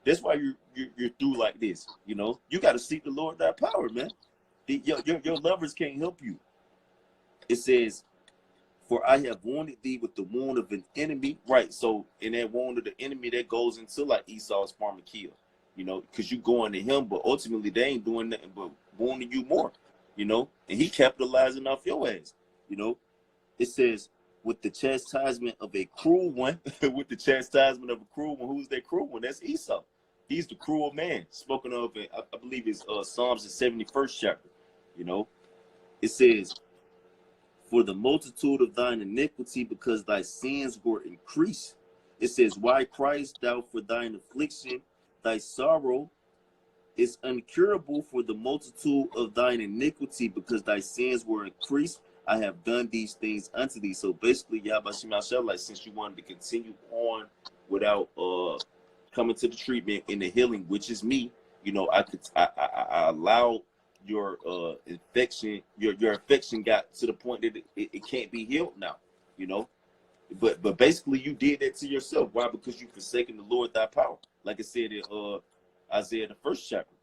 Speaker 1: That's why you're through like this. You got to seek the Lord thy power, man. Your lovers can't help you. It says, for I have wounded thee with the wound of an enemy. Right. So in that wound of the enemy, that goes into like Esau's pharmakia, because you going to him, but ultimately they ain't doing nothing but wounding you more, and he capitalizing off your ass. It says, with the chastisement of a cruel one, with the chastisement of a cruel one. Who's that cruel one? That's Esau. He's the cruel man spoken of in, I believe it's Psalms, the 71st chapter. It says, for the multitude of thine iniquity, because thy sins were increased. It says, why criest thou for thine affliction? Thy sorrow is incurable for the multitude of thine iniquity, because thy sins were increased. I have done these things unto thee. So basically, Yahweh Shem Yahushua, like, since you wanted to continue on without coming to the treatment and the healing, which is me, I allow your infection, your infection got to the point that it can't be healed now, but basically you did that to yourself. Why? Because you forsaken the Lord thy power, like it said in Isaiah the 1st chapter.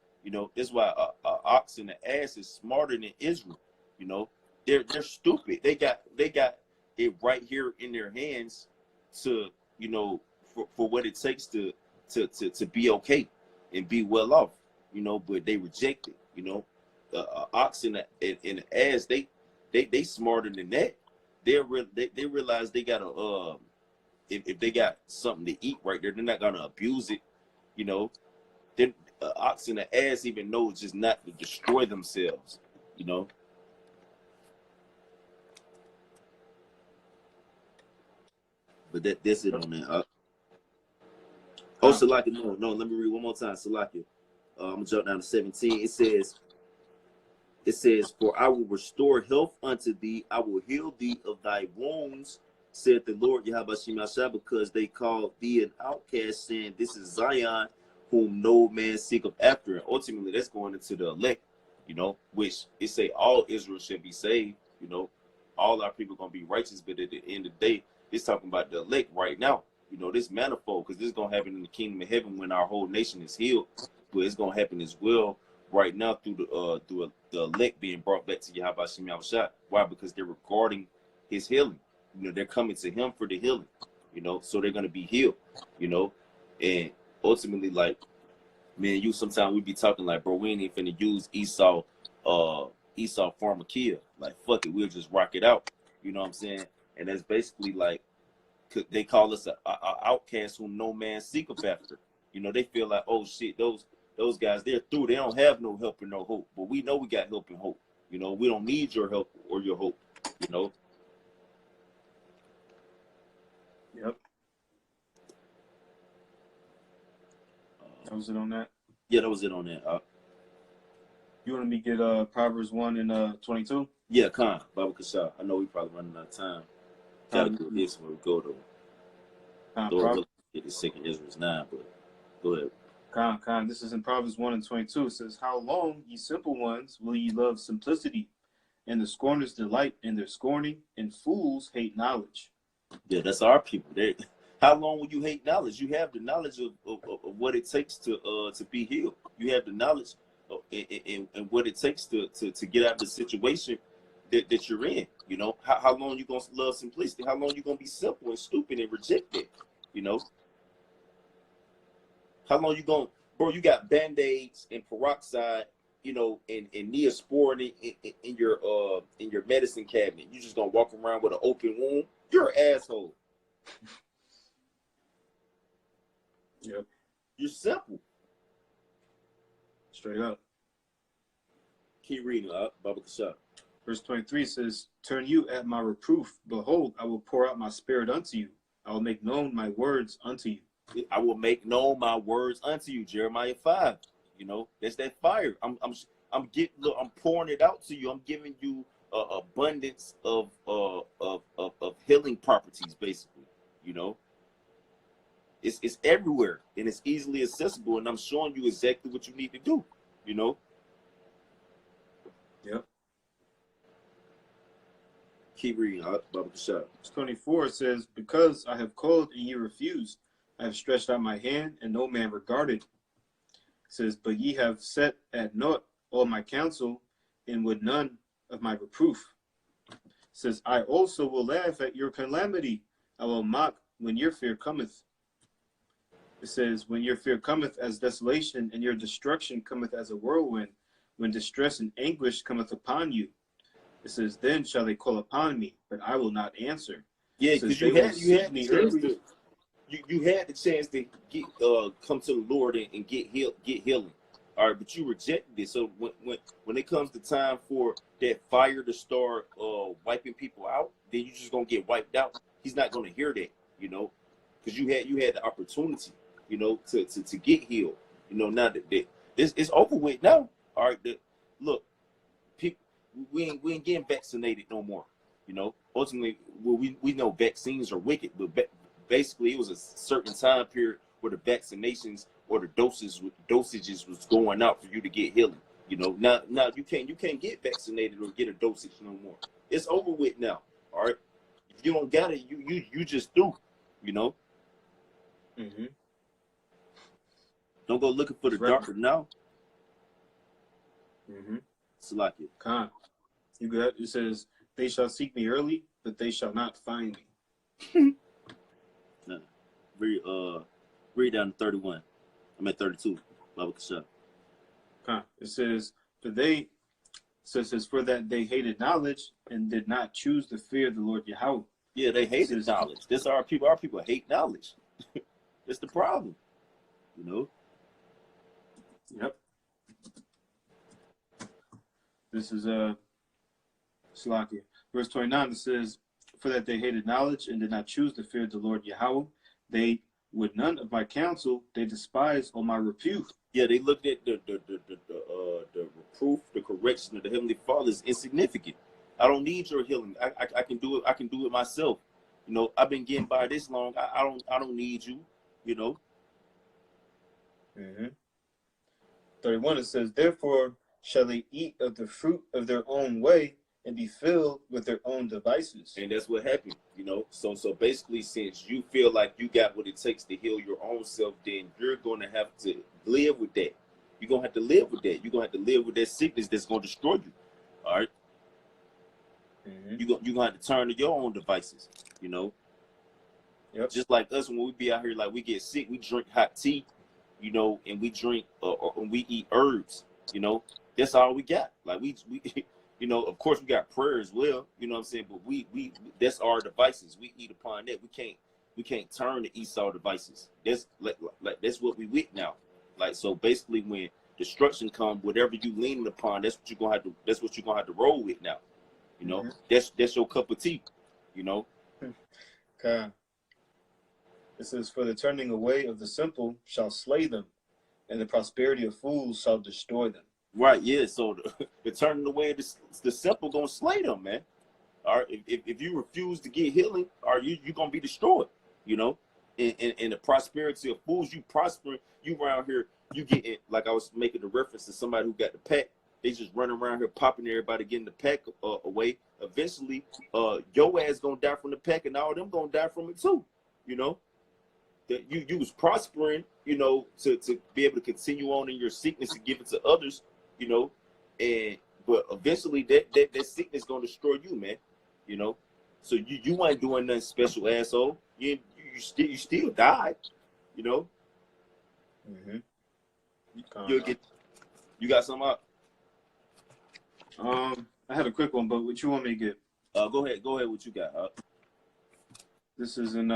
Speaker 1: That's why ox and the ass is smarter than Israel. They're stupid. They got it right here in their hands to for what it takes to be okay and be well off, but they reject it. Ox and the ass, they smarter than that. They realize they gotta if they got something to eat right there, they're not gonna abuse it. Then ox and the ass even know it's just not to destroy themselves. But that's it on that. Salaki, no, let me read one more time. Salaki, I'm gonna jump down to 17. It says, for I will restore health unto thee, I will heal thee of thy wounds, said the Lord Yahweh Shem Yahushua, because they called thee an outcast, saying, this is Zion, whom no man seeketh after. And ultimately, that's going into the elect, which it say all Israel should be saved. All our people gonna be righteous, but at the end of the day, it's talking about the elect right now. This manifold, because this is gonna happen in the kingdom of heaven when our whole nation is healed, but it's gonna happen as well right now through the elect being brought back to Yahweh Shem Yahushua. Why? Because they're regarding his healing. They're coming to him for the healing. So they're gonna be healed. And ultimately, like, man, sometimes we be talking like, bro, we ain't even finna use Esau pharmakia. Like, fuck it, we'll just rock it out. You know what I'm saying? And that's basically like, they call us a outcast whom no man seeketh after. You know, they feel like, oh shit, those guys, they're through. They don't have no help and no hope. But we know we got help and hope. You know, we don't need your help or your hope. You know.
Speaker 2: Yep. That was it on that.
Speaker 1: Yeah, that was it on that.
Speaker 2: You want me to get Proverbs 1 and 22?
Speaker 1: Yeah, Khan, Baba Kasha. I know we probably running out of time. Gotta do this when we go though. Lord, get the second Israel's 9, but go ahead.
Speaker 2: Khan, this is in Proverbs 1 and 22. It says, how long, ye simple ones, will ye love simplicity, and the scorners delight in their scorning, and fools hate knowledge.
Speaker 1: Yeah, that's our people. How long will you hate knowledge? You have the knowledge of what it takes to be healed. You have the knowledge and what it takes to get out of the situation that you're in. You know, how long you gonna love simplicity? How long you gonna be simple and stupid and reject it? You know, how long you gonna, bro? You got band-aids and peroxide, you know, and Neosporin in your medicine cabinet. You just gonna walk around with an open wound? You're an asshole.
Speaker 2: Yep.
Speaker 1: You're simple.
Speaker 2: Straight up.
Speaker 1: Keep reading up, Baba Kasha.
Speaker 2: Verse 23 says, turn you at my reproof. Behold, I will pour out my spirit unto you. I will make known my words unto you.
Speaker 1: I will make known my words unto you. Jeremiah 5. You know, that's that fire. I'm pouring it out to you. I'm giving you abundance of healing properties, basically. You know, it's everywhere and it's easily accessible, and I'm showing you exactly what you need to do. You know.
Speaker 2: Yep.
Speaker 1: Keep reading, Baba Kasha.
Speaker 2: Verse 24 says, because I have called and you refused, I have stretched out my hand and no man regarded. It says, but ye have set at naught all my counsel, and would none of my reproof. It says, I also will laugh at your calamity. I will mock when your fear cometh. It says, when your fear cometh as desolation, and your destruction cometh as a whirlwind, when distress and anguish cometh upon you. It says, then shall they call upon me, but I will not answer.
Speaker 1: Yeah, because you had the chance to get come to the Lord and get healing. All right, but you rejected it. So when it comes to time for that fire to start wiping people out, then you just gonna get wiped out. He's not gonna hear that, you know, because you had the opportunity, you know, to get healed. You know, now that it's over with now. All right, look, people, we ain't getting vaccinated no more. You know, ultimately, we know vaccines are wicked, but basically, it was a certain time period where the vaccinations or the dosages was going out for you to get healing. You know, now you can't get vaccinated or get a dosage no more. It's over with now. All right, if you don't got it, you just through. You know.
Speaker 2: Mm-hmm.
Speaker 1: Don't go looking for the doctor now.
Speaker 2: Mm-hmm.
Speaker 1: Salakia.
Speaker 2: Khan, you got. It says, they shall seek me early, but they shall not find me.
Speaker 1: Read down to 31. I'm at 32. Baba Kasha.
Speaker 2: It says, for that they hated knowledge and did not choose the fear of the Lord Yahweh.
Speaker 1: Yeah, they hated knowledge. This our people. Our people hate knowledge. That's the problem. You know.
Speaker 2: Yep. This is Salakia. Verse 29, it says, for that they hated knowledge and did not choose the fear of the Lord Yahweh, they would none of my counsel, they despised all my reproof.
Speaker 1: Yeah, they looked at the reproof, the correction of the Heavenly Father is insignificant. I don't need your healing. I can do it. I can do it myself. You know, I've been getting by this long. I don't need you. You know.
Speaker 2: Mm-hmm. 31, it says, therefore shall they eat of the fruit of their own way and be filled with their own devices.
Speaker 1: And that's what happened, you know. So basically, since you feel like you got what it takes to heal your own self, then you're going to have to live with that. You're going to have to live with that. You're going to have to live with that sickness that's going to destroy you. All right? Mm-hmm. You're going to have to turn to your own devices, you know.
Speaker 2: Yep.
Speaker 1: Just like us, when we be out here, like we get sick, we drink hot tea, you know, and we drink or we eat herbs, you know. That's all we got. Like we you know, of course we got prayer as well, you know what I'm saying? But we that's our devices. We eat upon that. We can't We can't turn to Esau devices. That's like that's what we with now. Like, so basically, when destruction comes, whatever you leaning upon, that's what you're gonna have to. That's what you're gonna have to roll with now. You know, that's your cup of tea. You know.
Speaker 2: Okay. It says, "For the turning away of the simple shall slay them, and the prosperity of fools shall destroy them."
Speaker 1: Right. Yeah. So the turning away of the simple gonna slay them, man. All right. If you refuse to get healing, are you gonna be destroyed? You know. In the prosperity of fools, you prospering. You around here, you getting, like I was making the reference to somebody who got the pack. They just running around here popping everybody, getting the pack away. Eventually, your ass gonna die from the pack, and all them gonna die from it too. You know, that you was prospering, you know, to be able to continue on in your sickness and give it to others, you know, and but eventually that sickness gonna destroy you, man. You know, so you ain't doing nothing special, asshole. You still died, you know. You got something up?
Speaker 2: I had a quick one, but what you want me to get?
Speaker 1: Go ahead. What you got?
Speaker 2: This is in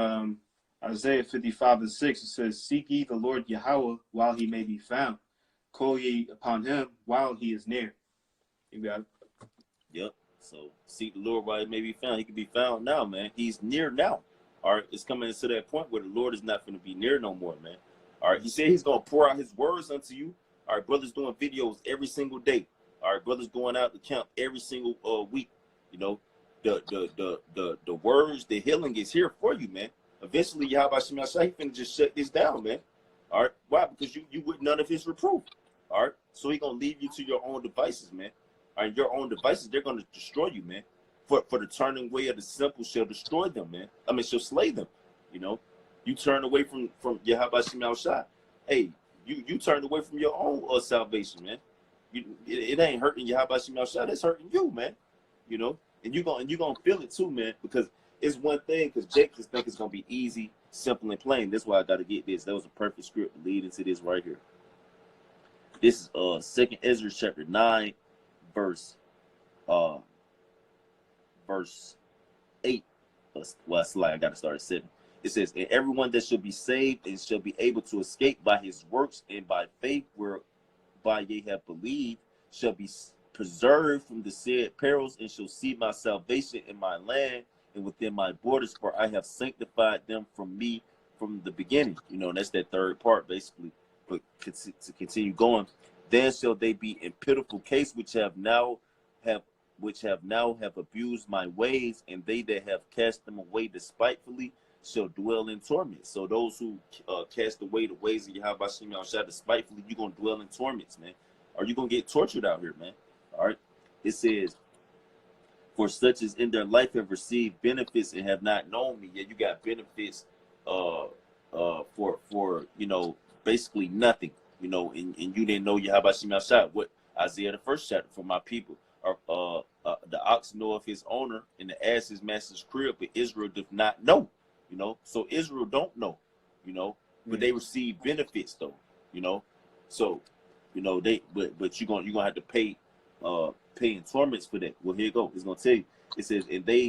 Speaker 2: Isaiah 55:6. It says, "Seek ye the Lord Yahweh while he may be found. Call ye upon him while he is near." You got it.
Speaker 1: Yep. So seek the Lord while he may be found. He can be found now, man. He's near now. All right. It's coming to that point where the Lord is not going to be near no more, man. All right. He said he's going to pour out his words unto you. All right. Brothers doing videos every single day. All right. Brothers going out to camp every single week. You know, the words, the healing is here for you, man. Eventually, Yahweh Shem Yahshua, he finna just shut this down, man. All right. Why? Because you with none of his reproof. All right. So he going to leave you to your own devices, man. All right. Your own devices, they're going to destroy you, man. For the turning away of the simple shall destroy them, man. I mean, shall slay them. You know, you turn away from Yahweh Shem Yahshua. Hey, you turn away from your own salvation, man. It ain't hurting Yahweh Shem Yahshua. That's hurting you, man. You know, and you're gonna feel it too, man, because it's one thing, because Jake just think it's gonna be easy, simple, and plain. That's why I gotta get this. That was a perfect script to lead into this right here. This is 2nd Ezra chapter 9, verse 8. Well, it's like I gotta start at 7. It says, "And everyone that shall be saved and shall be able to escape by his works and by faith whereby ye have believed shall be preserved from the said perils, and shall see my salvation in my land and within my borders, for I have sanctified them from me from the beginning." You know, and that's that third part, basically. But to continue going, "Then shall they be in pitiful case which have now abused my ways, and they that have cast them away despitefully shall dwell in torment." So those who cast away the ways of Yahweh Shem Yahshua despitefully, you're gonna dwell in torments, man. Or you're gonna get tortured out here, man. All right. It says, "For such as in their life have received benefits and have not known me." Yeah, you got benefits for you know, basically nothing, you know, and you didn't know Yahweh Shem Yahshua. What Isaiah the 1st chapter, "For my people are the ox knoweth his owner, and the ass his master's crib, but Israel doth not know." You know, so Israel don't know, you know, but they receive benefits though, you know. So, you know, but you're gonna have to pay in torments for that. Well, here you go. It's gonna tell you. It says, "And they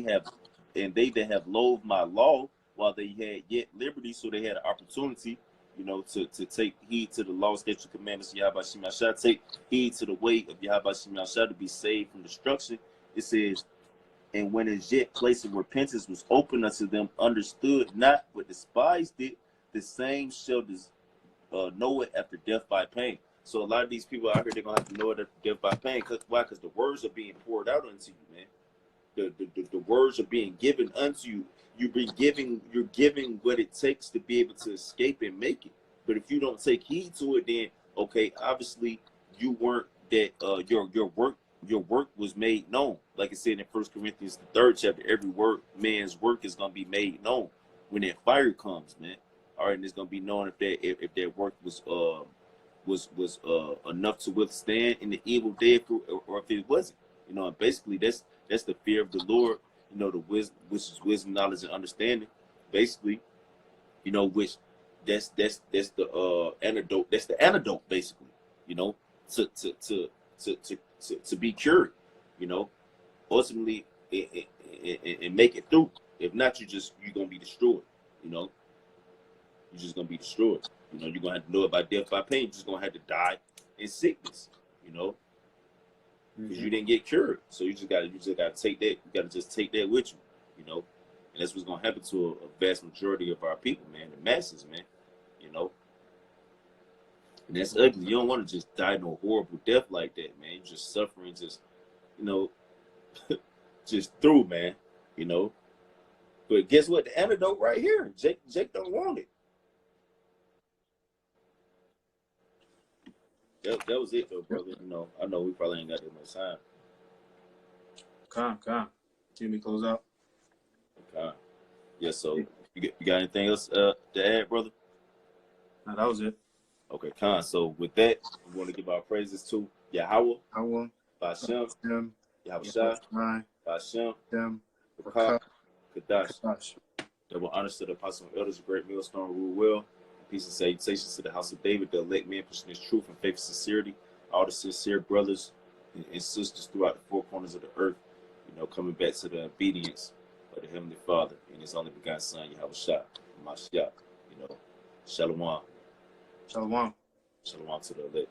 Speaker 1: that have loathed my law while they had yet liberty," so they had an opportunity, you know, to take heed to the law, statutes, commandments of Yahweh Shem Yahshua, take heed to the way of Yahweh Shem Yahshua to be saved from destruction. It says, "And when as yet place of repentance was open unto them, understood not, but despised it, the same shall know it after death by pain." So a lot of these people out here, they're gonna have to know it after death by pain. Why? Because the words are being poured out unto you, man. The words are being given unto you. You're giving what it takes to be able to escape and make it. But if you don't take heed to it, then okay, obviously you weren't that your work was made known. Like I said in 1 Corinthians the 3rd chapter, every man's work is gonna be made known when that fire comes, man. All right, and it's gonna be known if that work was enough to withstand in the evil day, or if it wasn't. You know, and basically that's the fear of the Lord. You know, the wisdom, which is wisdom, knowledge, and understanding. Basically, you know, which that's the antidote. That's the antidote, basically. You know, to be cured. You know, ultimately, and make it through. If not, you're gonna be destroyed. you know, you're just gonna be destroyed. You know, you're gonna have to know it by death by pain. You're just gonna have to die in sickness, you know, because you didn't get cured. So you just gotta take that. You gotta just take that with you, you know. And that's what's gonna happen to a vast majority of our people, man, the masses, man, you know. And that's ugly. You don't want to just die no horrible death like that, man. You're just suffering, just, you know, just through, man, you know. But guess what? The antidote right here. Jake don't want it. That was it, though, brother. You know, I know we probably ain't got that much time.
Speaker 2: Come. See me close out.
Speaker 1: Okay. Yeah, so you got anything else to add, brother?
Speaker 2: No, that was it.
Speaker 1: Okay, Khan. So with that, we want to give our praises to Yahweh,
Speaker 2: Yahweh,
Speaker 1: Bashem,
Speaker 2: Hashem,
Speaker 1: Yahweh Shai,
Speaker 2: Yahweh,
Speaker 1: Bashem,
Speaker 2: Hashem,
Speaker 1: Bakar, Kadash.
Speaker 2: Kadash.
Speaker 1: Double honors to the apostle and elders, great millstone, rule well. Peace and salutations to the house of David, the elect men pushing his truth and faith and sincerity. All the sincere brothers and sisters throughout the four corners of the earth, you know, coming back to the obedience of the Heavenly Father and His only begotten Son, Yahweh Shai, Mashiach, you know, Shalom.
Speaker 2: Shalom.
Speaker 1: Shalom to the elect.